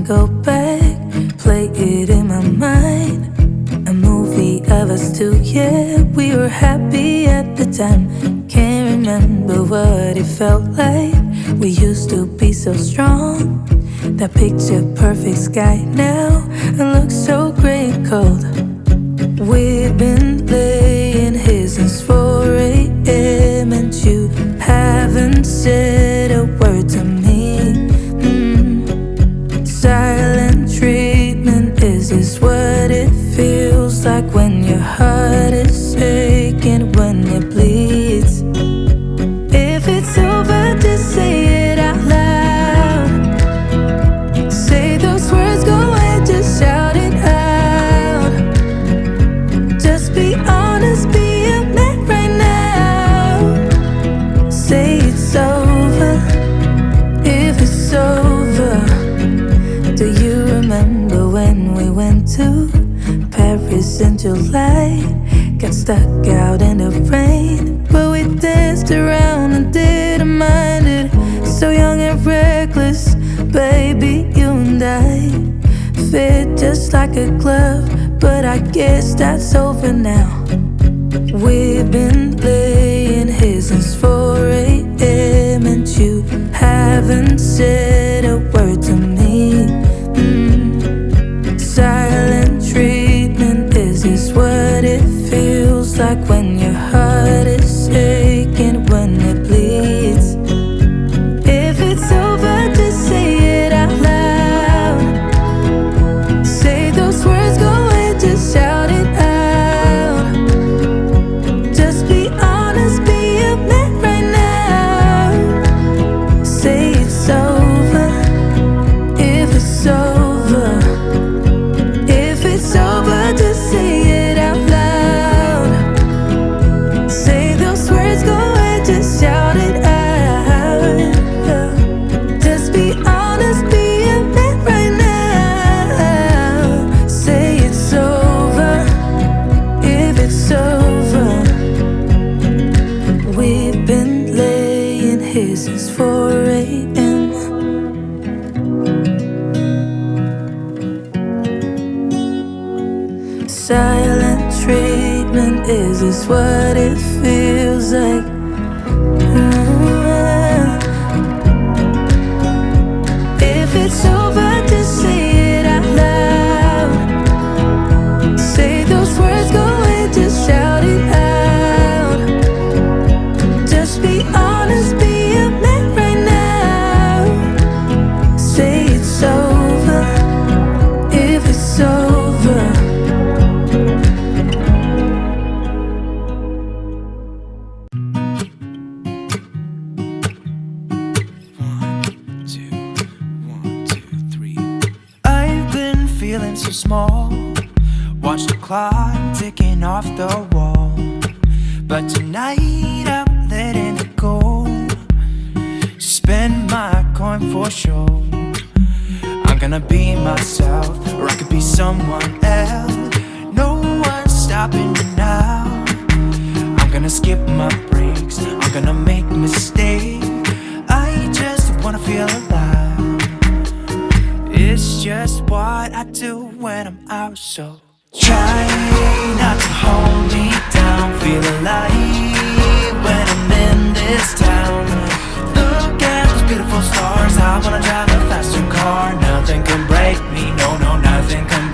go back, play it in my mind. A movie of us two, yeah, we were happy at the time. Can't remember what it felt like. We used to be so strong. That picture perfect sky now, it looks so gray and cold. We've been laying here since 4 a.m. and you haven't said a word to me. Silent treatment, is this what it feels like when your heart is aching, when it bleeds? If it's over, just say it out loud. Say those words, go ahead, just shout it out. Just be honest, be a man right now. Say it's over, if it's over. Do you remember when we went to Paris in July? Got stuck out in the rain, but we danced around and didn't mind it. So young and reckless, baby, you and I fit just like a glove, but I guess that's over now. We've been laying here since 4 a.m. and you haven't said a word to me. Silent treatment, is this what it feels like when your heart is aching, when it bleeds? If it's over, just say it out loud. Say those words, go ahead, just shout it out. Just be honest, be a man right now. Say it's over, if it's over. If it's over, just say it out loud. Say those words, go ahead, just shout it out. Just be honest, be a man right now. Say it's over, if it's over. We've been laying here since 4 a.m. Silent treatment, is this what it feels like? If it's over, just say it out loud. Say those words, go ahead, just shout it out. Just be honest, be a man right now. Say it's over, if it's over. Feeling so small, watch the clock ticking off the wall. But tonight I'm letting it go. Spend my coin for sure. I'm gonna be myself, or I could be someone else. No one's stopping me now. I'm gonna skip my breaks, I'm gonna make mistakes. I just wanna feel alive. It's just what I do when I'm out, so try not to hold me down. Feel alive when I'm in this town. Look at those beautiful stars, I wanna drive a faster car. Nothing can break me, no, no, nothing can